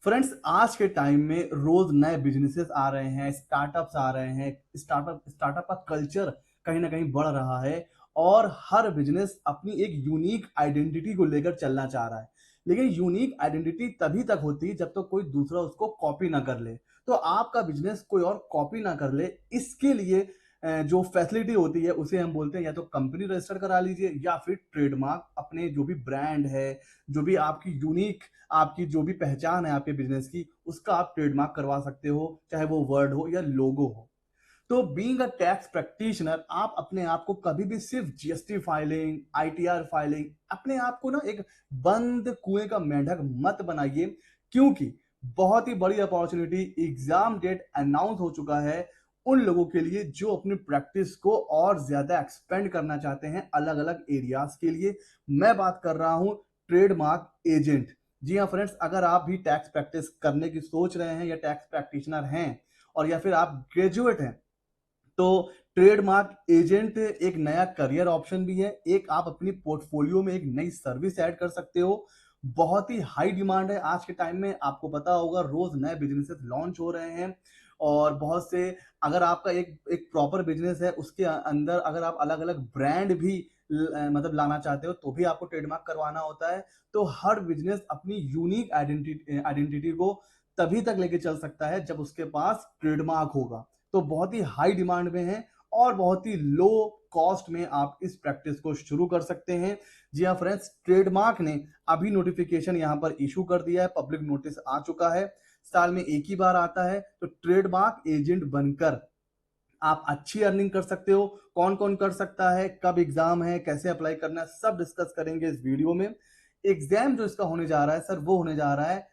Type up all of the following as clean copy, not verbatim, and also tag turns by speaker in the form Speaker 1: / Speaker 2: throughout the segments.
Speaker 1: Friends, आज के time में रोज नए बिजनेसेस आ रहे हैं, स्टार्टअप्स आ रहे हैं। स्टार्टअप का कल्चर कहीं ना कहीं बढ़ रहा है और हर बिजनेस अपनी एक यूनिक आइडेंटिटी को लेकर चलना चाह रहा है। लेकिन यूनिक आइडेंटिटी तभी तक होती है जब तक कोई दूसरा उसको कॉपी ना कर ले। तो आपका बिजनेस कोई और कॉपी ना कर ले, इसके लिए जो फैसिलिटी होती है उसे हम बोलते हैं या तो कंपनी रजिस्टर करा लीजिए या फिर ट्रेडमार्क। अपने जो भी ब्रांड है, जो भी आपकी यूनिक, आपकी जो भी पहचान है आपके बिजनेस की, उसका आप ट्रेडमार्क करवा सकते हो, चाहे वो वर्ड हो या लोगो हो। तो बीइंग अ टैक्स प्रैक्टिशनर, आप अपने आप को कभी भी सिर्फ जीएसटी फाइलिंग, आईटीआर फाइलिंग, अपने आप को ना एक बंद कुएं का मेंढक मत बनाइए। क्योंकि बहुत ही बड़ी अपॉर्चुनिटी, एग्जाम डेट अनाउंस हो चुका है उन लोगों के लिए जो अपनी प्रैक्टिस को और ज्यादा एक्सपेंड करना चाहते हैं अलग अलग एरियाज के लिए। मैं बात कर रहा हूं ट्रेडमार्क एजेंट। जी हाँ फ्रेंड्स, अगर आप भी टैक्स प्रैक्टिस करने की सोच रहे हैं या टैक्स प्रैक्टिशनर हैं और या फिर आप ग्रेजुएट हैं, तो ट्रेडमार्क एजेंट एक नया करियर ऑप्शन भी है। एक आप अपनी पोर्टफोलियो में एक नई सर्विस ऐड कर सकते हो। बहुत ही हाई डिमांड है आज के टाइम में, आपको पता होगा रोज नए बिजनेसेस लॉन्च हो रहे हैं और बहुत से, अगर आपका एक एक प्रॉपर बिजनेस है उसके अंदर अगर आप अलग अलग ब्रांड भी मतलब लाना चाहते हो तो भी आपको ट्रेडमार्क करवाना होता है। तो हर बिजनेस अपनी यूनिक आइडेंटिटी को तभी तक लेके चल सकता है जब उसके पास ट्रेडमार्क होगा। तो बहुत ही हाई डिमांड में है और बहुत ही लो कॉस्ट में आप इस प्रैक्टिस को शुरू कर सकते हैं। जी हाँ फ्रेंड्स, ट्रेडमार्क ने अभी नोटिफिकेशन यहाँ पर इशू कर दिया है, पब्लिक नोटिस आ चुका है। साल में एक ही बार आता है, तो ट्रेडमार्क एजेंट बनकर आप अच्छी अर्निंग कर सकते हो। कौन कौन कर सकता है, कब एग्जाम है, कैसे अप्लाई करना है, सब डिस्कस करेंगे इस वीडियो में। एग्जाम जो इसका होने जा रहा है सर, वो होने जा रहा है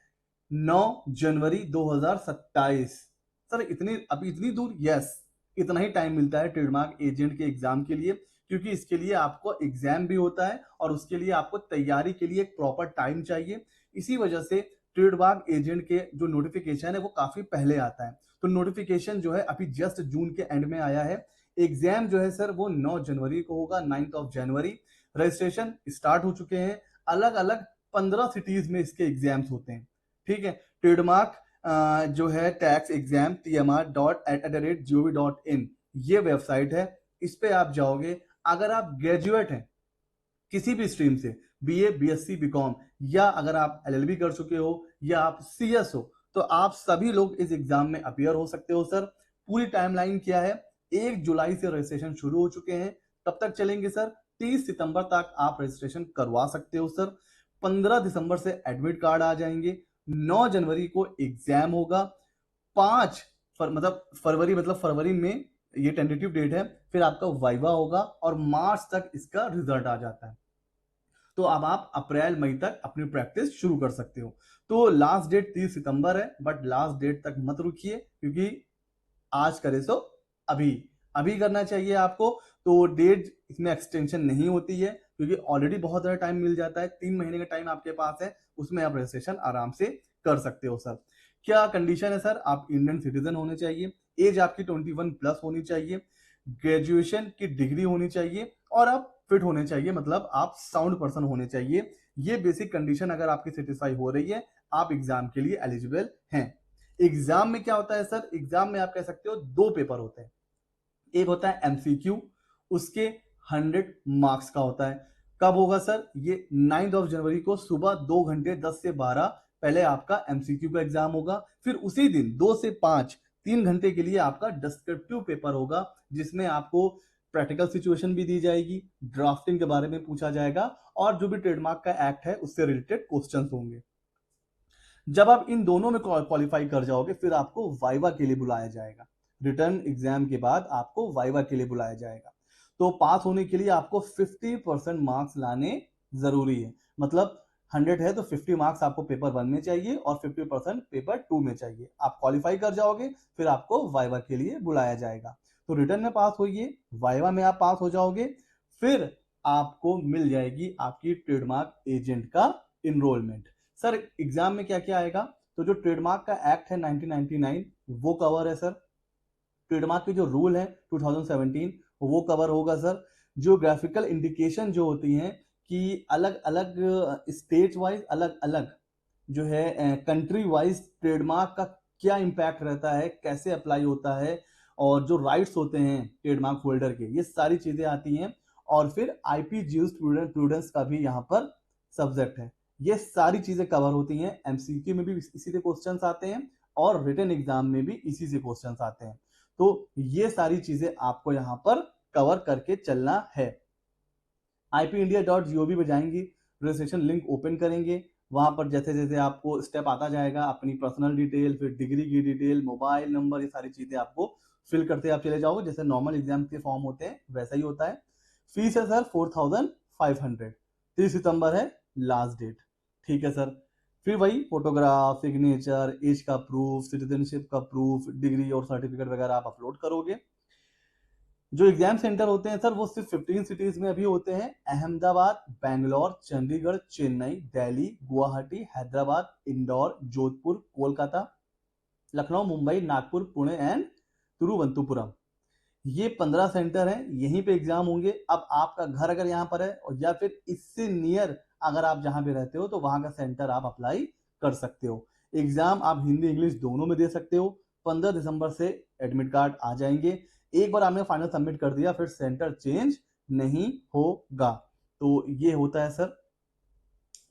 Speaker 1: 9 जनवरी 2027। सर इतनी, अभी इतनी दूर, यस, इतना ही टाइम मिलता है ट्रेडमार्क एजेंट के एग्जाम के लिए। क्योंकि इसके लिए आपको एग्जाम भी होता है और उसके लिए आपको तैयारी के लिए एक प्रॉपर टाइम चाहिए। इसी वजह से ट्रेडमार्क एजेंट के जो नोटिफिकेशन है वो काफी पहले आता है। तो नोटिफिकेशन जो है अभी जस्ट जून के एंड में आया है। एग्जाम जो है सर वो 9 जनवरी को होगा, 9th of January. Registration start हो चुके हैं। अलग अलग 15 सिटीज में इसके एग्जाम्स होते हैं। ठीक है। ट्रेडमार्क जो है टैक्स एग्जाम tmr.@gov.in, ये वेबसाइट है। इस पे आप जाओगे। अगर आप ग्रेजुएट हैं किसी भी स्ट्रीम से, बीए, बीएससी, बीकॉम, या अगर आप एलएलबी कर चुके हो या आप सीएस हो, तो आप सभी लोग इस एग्जाम में अपियर हो सकते हो सर। पूरी टाइमलाइन क्या है, 1 जुलाई से रजिस्ट्रेशन शुरू हो चुके हैं। कब तक चलेंगे सर? 30 सितंबर तक आप रजिस्ट्रेशन करवा सकते हो सर। 15 दिसंबर से एडमिट कार्ड आ जाएंगे। 9 जनवरी को एग्जाम होगा। 5 फरवरी, मतलब फरवरी में ये टेंटेटिव डेट है, फिर आपका वाइवा होगा और मार्च तक इसका रिजल्ट आ जाता है। तो अब आप अप्रैल मई तक अपनी प्रैक्टिस शुरू कर सकते हो। तो लास्ट डेट 30 सितंबर है, बट लास्ट डेट तक मत रुकिए, क्योंकि आज करे सो अभी, अभी करना चाहिए आपको। तो डेट इसमें एक्सटेंशन नहीं होती है, क्योंकि ऑलरेडी बहुत ज्यादा टाइम मिल जाता है। 3 महीने का टाइम आपके पास है, उसमें आप रजिस्ट्रेशन आराम से कर सकते हो सर। क्या कंडीशन है सर? आप इंडियन सिटीजन होने चाहिए, एज आपकी 21 प्लस होनी चाहिए, ग्रेजुएशन की डिग्री होनी चाहिए और आप फिट होने चाहिए, मतलब आप साउंड पर्सन होने चाहिए। ये बेसिक कंडीशन अगर आपकी सेटिस्फाई हो रही है, आप एग्जाम के लिए एलिजिबल हैं। एग्जाम में क्या होता है सर? एग्जाम में आप कह सकते हो 2 पेपर होते हैं। एक होता है एमसीक्यू, उसके 100 मार्क्स का होता है। कब होगा सर? ये 9 ऑफ जनवरी को सुबह 2 घंटे 10 से 12 पहले आपका एमसीक्यू का एग्जाम होगा। फिर उसी दिन 2 से 5, 3 घंटे के लिए आपका डिस्क्रिप्टिव पेपर होगा, जिसमें आपको प्रैक्टिकल सिचुएशन भी दी जाएगी, ड्राफ्टिंग के बारे में पूछा जाएगा और जो भी ट्रेडमार्क का एक्ट है उससे रिलेटेड क्वेश्चंस होंगे। जब आप इन दोनों में क्वालिफाई कर जाओगे, फिर आपको वाइवा के लिए बुलाया जाएगा। रिटर्न एग्जाम के बाद आपको वाइवा के लिए बुलाया जाएगा। तो पास होने के लिए आपको 50% मार्क्स लाने जरूरी है। मतलब 100 है तो 50 मार्क्स आपको पेपर 1 में चाहिए और 50% पेपर 2 में चाहिए। आप क्वालिफाई कर जाओगे, फिर आपको वाइवा के लिए बुलाया जाएगा। तो रिटर्न में पास होइए, वाइवा में आप पास हो जाओगे, फिर आपको मिल जाएगी आपकी ट्रेडमार्क एजेंट का इनरोलमेंट। सर एग्जाम में क्या क्या आएगा? तो जो ट्रेडमार्क का एक्ट है 1999 वो कवर है सर। ट्रेडमार्क के जो रूल है 2017 वो कवर होगा सर। ज्योग्राफिकल इंडिकेशन जो होती हैं कि अलग अलग स्टेट वाइज अलग अलग जो है कंट्री वाइज ट्रेडमार्क का क्या इम्पैक्ट रहता है, कैसे अप्लाई होता है, और जो राइट्स होते हैं ट्रेडमार्क होल्डर के, ये सारी चीजें आती हैं। और फिर आईपी जूरिस्प्रूडेंस का भी यहाँ पर सब्जेक्ट है। ये सारी चीजें कवर होती हैं। एमसीक्यू में भी इसी से क्वेश्चंस आते हैं और रिटन एग्जाम में भी इसी से क्वेश्चंस आते हैं। तो ये सारी चीजें आपको यहाँ पर कवर करके चलना है। ipindia.gov पे जाएंगे, रजिस्ट्रेशन लिंक ओपन करेंगे, वहां पर जैसे जैसे आपको स्टेप आता जाएगा, अपनी पर्सनल डिटेल, फिर डिग्री की डिटेल, मोबाइल नंबर, ये सारी चीजें आपको फिल करते आप चले जाओगे, जैसे नॉर्मल एग्जाम के फॉर्म होते हैं वैसा ही होता है। फीस है सर 4500। 30 सितंबर है लास्ट डेट। ठीक है सर। फिर वही फोटोग्राफ, सिग्नेचर, एज का प्रूफ, सिटीजनशिप का प्रूफ, डिग्री और सर्टिफिकेट वगैरह आप अपलोड करोगे। जो एग्जाम सेंटर होते हैं सर वो सिर्फ 15 सिटीज में अभी होते हैं। अहमदाबाद, बैंगलोर, चंडीगढ़, चेन्नई, दिल्ली, गुवाहाटी, हैदराबाद, इंदौर, जोधपुर, कोलकाता, लखनऊ, मुंबई, नागपुर, पुणे एंड तिरुवनंतपुरम। ये 15 सेंटर हैं, यहीं पे एग्जाम होंगे। अब आपका घर अगर यहाँ पर है और या फिर इससे नियर अगर आप जहां पे रहते हो तो वहां का सेंटर आप अप्लाई कर सकते हो। एग्जाम आप हिंदी इंग्लिश दोनों में दे सकते हो। 15 दिसंबर से एडमिट कार्ड आ जाएंगे। एक बार आपने फाइनल सबमिट कर दिया फिर सेंटर चेंज नहीं होगा। तो ये होता है सर।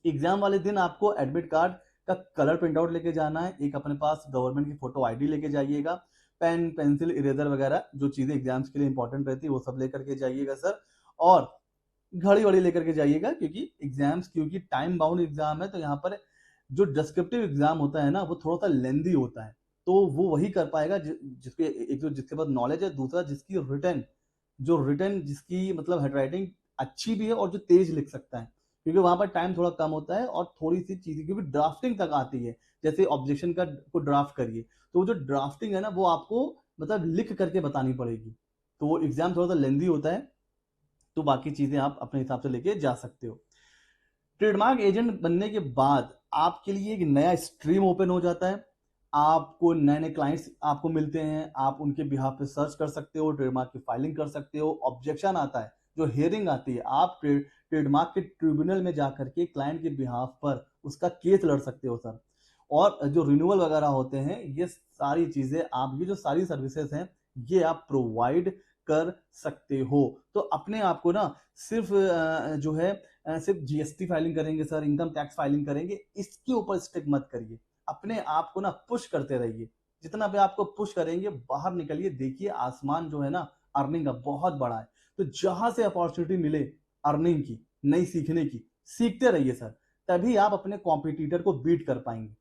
Speaker 1: एग्जाम वाले दिन आपको एडमिट कार्ड का कलर प्रिंट आउट लेके जाना है, एक अपने पास गवर्नमेंट की फोटो आईडी लेके जाइएगा, पेन पेंसिल इरेजर वगैरह जो चीजें एग्जाम्स के लिए इंपॉर्टेंट रहती है वो सब लेकर के जाइएगा सर। और घड़ी वड़ी लेकर के जाइएगा, क्योंकि एग्जाम्स, क्योंकि टाइम बाउंड एग्जाम है, तो यहाँ पर जो डिस्क्रिप्टिव एग्जाम होता है ना वो थोड़ा सा लेंदी होता है। तो वो वही कर पाएगा जिसके एक तो जिसके पास नॉलेज है, दूसरा जिसकी रिटर्न जिसकी मतलब हैंडराइटिंग अच्छी भी है और जो तेज लिख सकता है, क्योंकि वहां पर टाइम थोड़ा कम होता है और थोड़ी सी चीजें क्योंकि ड्राफ्टिंग तक आती है। जैसे ऑब्जेक्शन का को ड्राफ्ट करिए तो वो जो ड्राफ्टिंग है ना वो आपको मतलब लिख करके बतानी पड़ेगी। तो वो एग्जाम थोड़ा सा लेंदी होता है। तो बाकी चीजें आप अपने हिसाब से लेके जा सकते हो। ट्रेडमार्क एजेंट बनने के बाद आपके लिए एक नया स्ट्रीम ओपन हो जाता है। आपको नए नए क्लाइंट्स आपको मिलते हैं, आप उनके बिहाफ पे सर्च कर सकते हो, ट्रेडमार्क की फाइलिंग कर सकते हो, ऑब्जेक्शन आता है, जो हियरिंग आती है, आप ट्रेडमार्क के ट्रिब्यूनल में जाकर के क्लाइंट के बिहाफ पर उसका केस लड़ सकते हो सर। और जो रिन्यूअल वगैरह होते हैं, ये सारी चीजें आप, ये जो सारी सर्विसेज हैं ये आप प्रोवाइड कर सकते हो। तो अपने आप को ना सिर्फ जो है सिर्फ जीएसटी फाइलिंग करेंगे सर, इनकम टैक्स फाइलिंग करेंगे, इसके ऊपर स्टिक मत करिए। अपने आप को ना पुश करते रहिए। जितना भी आपको पुश करेंगे बाहर निकलिए, देखिए आसमान जो है ना अर्निंग का बहुत बड़ा है। तो जहां से अपॉर्चुनिटी मिले अर्निंग की, नई सीखने की, सीखते रहिए सर। तभी आप अपने कॉम्पिटिटर को बीट कर पाएंगे।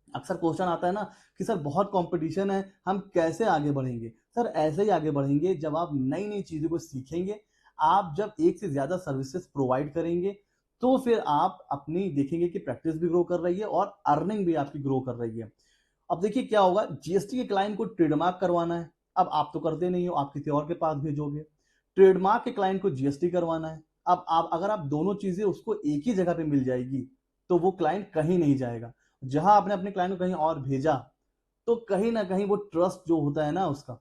Speaker 1: अक्सर क्वेश्चन आता है ना कि सर बहुत कंपटीशन है, हम कैसे आगे बढ़ेंगे? सर ऐसे ही आगे बढ़ेंगे जब आप नई नई चीजों को सीखेंगे। आप जब एक से ज्यादा सर्विसेज प्रोवाइड करेंगे तो फिर आप अपनी देखेंगे कि प्रैक्टिस भी ग्रो कर रही है और अर्निंग भी आपकी ग्रो कर रही है। अब देखिए क्या होगा, जीएसटी के क्लाइंट को ट्रेडमार्क करवाना है। अब आप तो करते नहीं हो, आप किसी और के पास भेजोगे। ट्रेडमार्क के क्लाइंट को जीएसटी करवाना है। अब आप अगर आप दोनों चीजें उसको एक ही जगह पे मिल जाएगी तो वो क्लाइंट कहीं नहीं जाएगा। जहां आपने अपने क्लाइंट को कहीं और भेजा तो कहीं ना कहीं वो ट्रस्ट जो होता है ना उसका,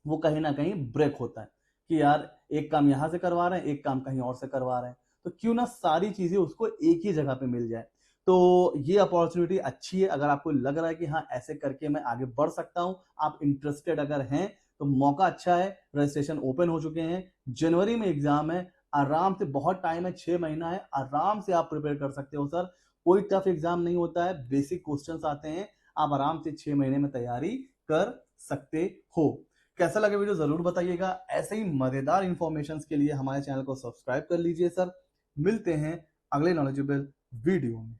Speaker 1: वो कहीं ना कहीं ब्रेक होता है कि यार एक काम यहां से करवा रहे हैं, एक काम कहीं और से करवा रहे हैं, तो क्यों ना सारी चीजें उसको एक ही जगह पे मिल जाए। तो ये अपॉर्चुनिटी अच्छी है। अगर आपको लग रहा है कि हाँ ऐसे करके मैं आगे बढ़ सकता हूं, आप इंटरेस्टेड अगर हैं तो मौका अच्छा है। रजिस्ट्रेशन ओपन हो चुके हैं, जनवरी में एग्जाम है, आराम से, बहुत टाइम है, 6 महीना है, आराम से आप प्रिपेयर कर सकते हो सर। कोई टफ एग्जाम नहीं होता है, बेसिक क्वेश्चंस आते हैं, आप आराम से 6 महीने में तैयारी कर सकते हो। कैसा लगा वीडियो जरूर बताइएगा। ऐसे ही मजेदार इंफॉर्मेशन के लिए हमारे चैनल को सब्सक्राइब कर लीजिए सर। मिलते हैं अगले नॉलेजेबल वीडियो में।